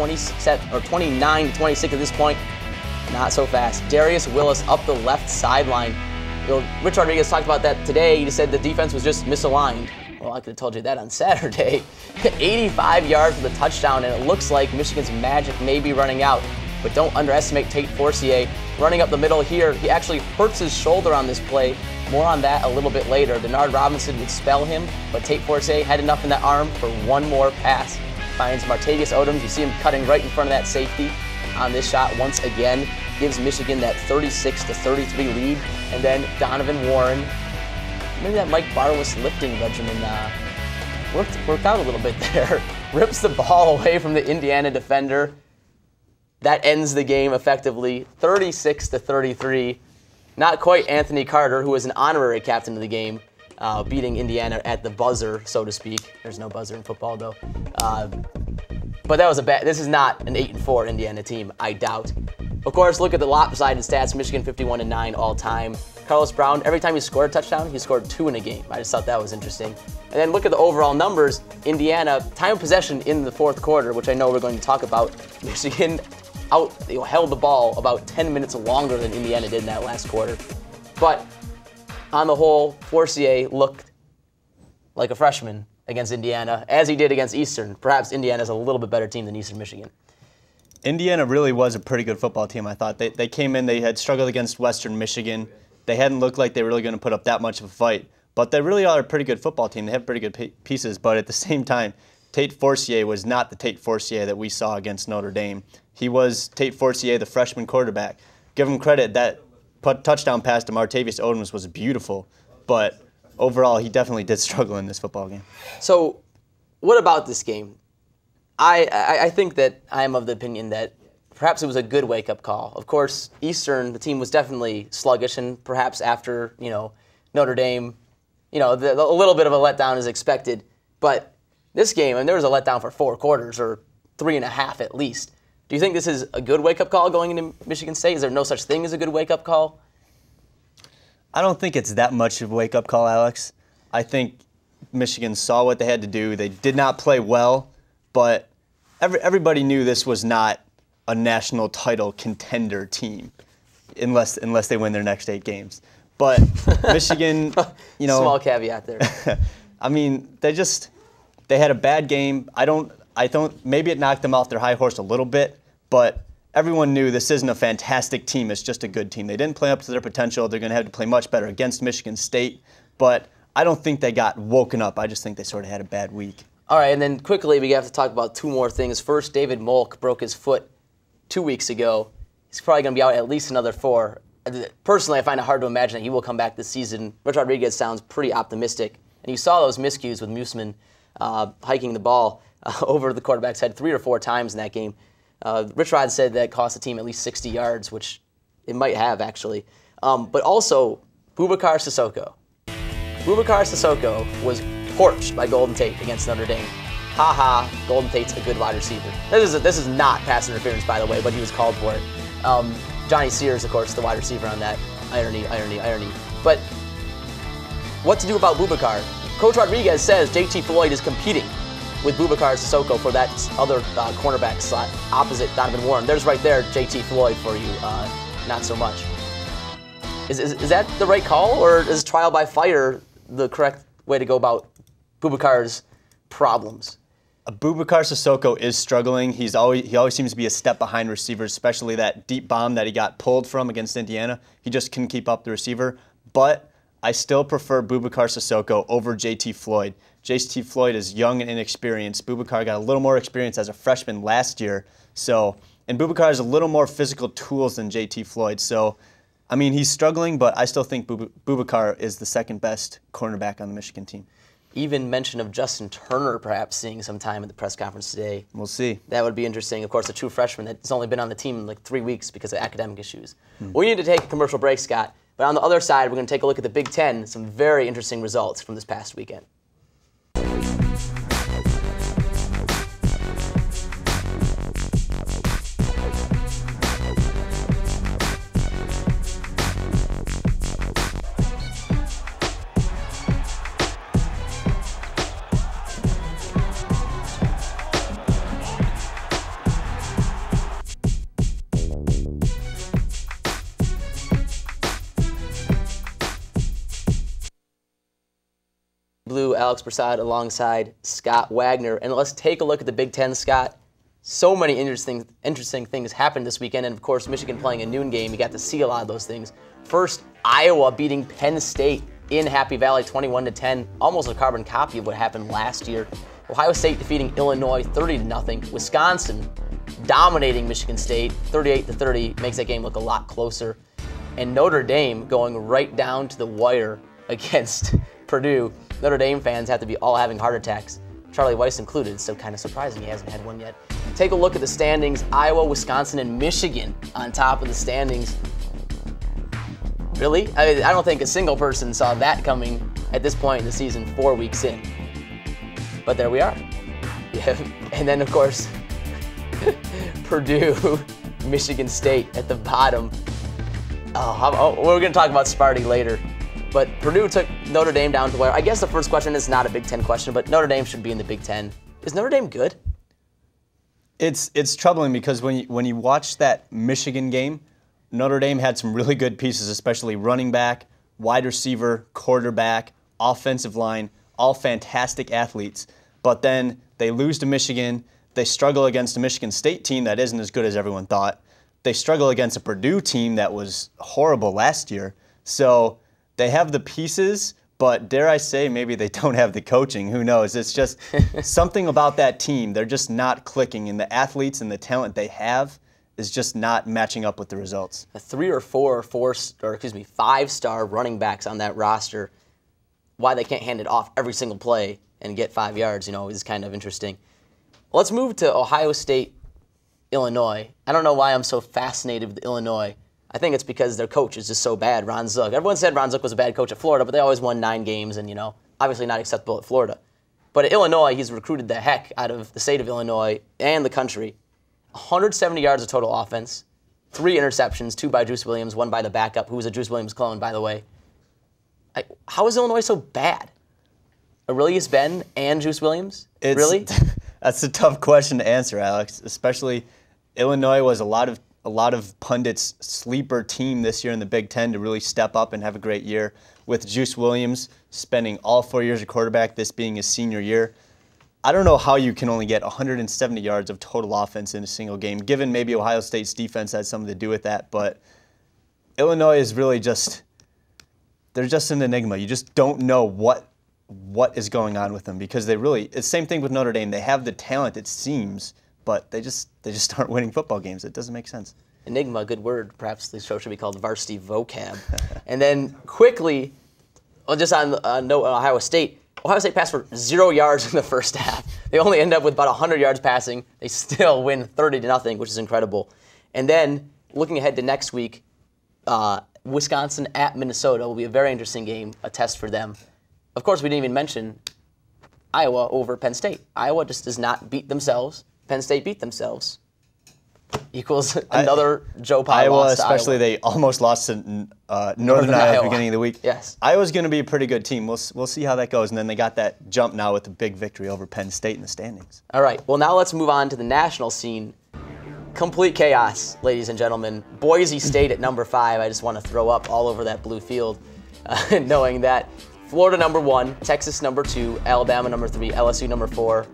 29-26 at this point. Not so fast. Darius Willis up the left sideline. Rich Rodriguez talked about that today. He said the defense was just misaligned. Well, I could have told you that on Saturday. 85 yards for the touchdown, and it looks like Michigan's magic may be running out. But don't underestimate Tate Forcier. Running up the middle here, he actually hurts his shoulder on this play. More on that a little bit later. Denard Robinson would spell him, but Tate Forcier had enough in that arm for one more pass. Finds Martavius Odoms. You see him cutting right in front of that safety on this shot once again. Gives Michigan that 36-33 lead. And then Donovan Warren, maybe that Mike Barless lifting regimen worked out a little bit there. Rips the ball away from the Indiana defender. That ends the game effectively, 36-33. Not quite Anthony Carter, who was an honorary captain of the game, beating Indiana at the buzzer, so to speak. There's no buzzer in football, though. But that was this is not an 8-4 Indiana team, I doubt. Of course, look at the lopsided stats. Michigan 51-9 all time. Carlos Brown, every time he scored a touchdown, he scored 2 in a game. I just thought that was interesting. And then look at the overall numbers. Indiana, time of possession in the fourth quarter, which I know we're going to talk about. Michigan held the ball about 10 minutes longer than Indiana did in that last quarter. But on the whole, Forcier looked like a freshman against Indiana, as he did against Eastern. Perhaps Indiana's a little bit better team than Eastern Michigan. Indiana really was a pretty good football team, I thought. They came in, they had struggled against Western Michigan. They hadn't looked like they were really going to put up that much of a fight. But they really are a pretty good football team. They have pretty good pieces. But at the same time, Tate Forcier was not the Tate Forcier that we saw against Notre Dame. He was Tate Forcier, the freshman quarterback. Give him credit, that touchdown pass to Martavius Odoms was beautiful. But overall, he definitely did struggle in this football game. So what about this game? I think that I am of the opinion that perhaps it was a good wake-up call. Of course, Eastern, the team was definitely sluggish, and perhaps after, Notre Dame, a little bit of a letdown is expected. But this game, there was a letdown for 4 quarters, or 3.5 at least. Do you think this is a good wake-up call going into Michigan State? Is there no such thing as a good wake-up call? I don't think it's that much of a wake-up call, Alex. I think Michigan saw what they had to do. They did not play well, but everybody knew this was not a national title contender team unless they win their next 8 games. But Michigan, small caveat there. I mean, they had a bad game. Maybe it knocked them off their high horse a little bit, but everyone knew this isn't a fantastic team. It's just a good team. They didn't play up to their potential. They're going to have to play much better against Michigan State, but I don't think they got woken up. I just think they sort of had a bad week. All right, and then quickly we have to talk about 2 more things. First, David Molk broke his foot 2 weeks ago. He's probably going to be out at least another 4. Personally, I find it hard to imagine that he will come back this season. Rich Rodriguez sounds pretty optimistic. And you saw those miscues with Museman hiking the ball over the quarterback's head 3 or 4 times in that game. Rich Rod said that cost the team at least 60 yards, which it might have, actually. But also, Boubacar Sissoko. Boubacar Sissoko was torched by Golden Tate against Notre Dame. Ha, Golden Tate's a good wide receiver. This is not pass interference, by the way, but he was called for it. Johnny Sears, of course, the wide receiver on that. Irony. But what to do about Boubacar? Coach Rodriguez says JT Floyd is competing with Boubacar Sissoko for that other cornerback slot opposite Donovan Warren. There's right there JT Floyd for you. Not so much. Is that the right call, or is trial by fire the correct way to go about Boubacar's problems? Boubacar Sissoko is struggling. He always seems to be a step behind receivers, especially that deep bomb that he got pulled from against Indiana. He just couldn't keep up the receiver. But I still prefer Boubacar Sissoko over JT Floyd. JT Floyd is young and inexperienced. Boubacar got a little more experience as a freshman last year. And Boubacar has a little more physical tools than JT Floyd. So, I mean, he's struggling, but I still think Boubacar is the second best cornerback on the Michigan team. Even mention of Justin Turner perhaps seeing some time at the press conference today. We'll see. That would be interesting. Of course, a true freshman that's only been on the team in like 3 weeks because of academic issues. We need to take a commercial break, Scott. But on the other side, we're going to take a look at the Big Ten, some very interesting results from this past weekend. Alex Prasad alongside Scott Wagner. And let's take a look at the Big Ten, Scott. So many interesting things happened this weekend. And, of course, Michigan playing a noon game. You got to see a lot of those things. First, Iowa beating Penn State in Happy Valley 21-10. Almost a carbon copy of what happened last year. Ohio State defeating Illinois 30-0. Wisconsin dominating Michigan State 38-30. Makes that game look a lot closer. And Notre Dame going right down to the wire against Purdue. Notre Dame fans have to be all having heart attacks, Charlie Weiss included, so kind of surprising he hasn't had one yet. Take a look at the standings. Iowa, Wisconsin, and Michigan on top of the standings. Really? I don't think a single person saw that coming at this point in the season, 4 weeks in. But there we are. Yeah. And then, of course, Purdue, Michigan State at the bottom. We're going to talk about Sparty later. But Purdue took Notre Dame down to where, I guess the first question is not a Big Ten question, but Notre Dame should be in the Big Ten. Is Notre Dame good? It's troubling because when you watch that Michigan game, Notre Dame had some really good pieces, especially running back, wide receiver, quarterback, offensive line, all fantastic athletes. But then they lose to Michigan. They struggle against a Michigan State team that isn't as good as everyone thought. They struggle against a Purdue team that was horrible last year. So they have the pieces, but dare I say, maybe they don't have the coaching. Who knows? It's just something about that team. They're just not clicking, and the athletes and the talent they have is just not matching up with the results. 3 or 4 5-star running backs on that roster. Why they can't hand it off every single play and get 5 yards, is kind of interesting. Let's move to Ohio State, Illinois. I don't know why I'm so fascinated with Illinois. I think it's because their coach is just so bad, Ron Zook. Everyone said Ron Zook was a bad coach at Florida, but they always won 9 games and, obviously not acceptable at Florida. But at Illinois, he's recruited the heck out of the state of Illinois and the country. 170 yards of total offense, 3 interceptions, 2 by Juice Williams, 1 by the backup, who was a Juice Williams clone, by the way. How is Illinois so bad? Aurelius Ben and Juice Williams? Really? That's a tough question to answer, Alex. Especially Illinois was a lot of pundits' sleeper team this year in the Big Ten to really step up and have a great year. With Juice Williams spending all 4 years at quarterback, this being his senior year, I don't know how you can only get 170 yards of total offense in a single game, given maybe Ohio State's defense had something to do with that. But Illinois is really they're just an enigma. You just don't know what is going on with them because it's the same thing with Notre Dame. They have the talent, it seems, but they just aren't winning football games. It doesn't make sense. Enigma, good word. Perhaps the show should be called Varsity Vocab. And then quickly, just on note on Ohio State passed for 0 yards in the first half. They only end up with about 100 yards passing. They still win 30-0, which is incredible. And then looking ahead to next week, Wisconsin at Minnesota will be a very interesting game, a test for them. Of course, we didn't even mention Iowa over Penn State. Iowa just does not beat themselves. Penn State beat themselves. Equals another Joe Pye Iowa, loss to especially, Iowa. They almost lost to Northern Iowa at the beginning of the week. Yes. Iowa's going to be a pretty good team. We'll see how that goes. And then they got that jump now with a big victory over Penn State in the standings. All right. Well, now let's move on to the national scene. Complete chaos, ladies and gentlemen. Boise State at number 5. I just want to throw up all over that blue field, knowing that Florida number 1, Texas number 2, Alabama number 3, LSU number 4.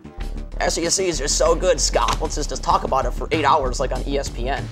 SEC is just so good, Scott. Let's just talk about it for 8 hours like on ESPN.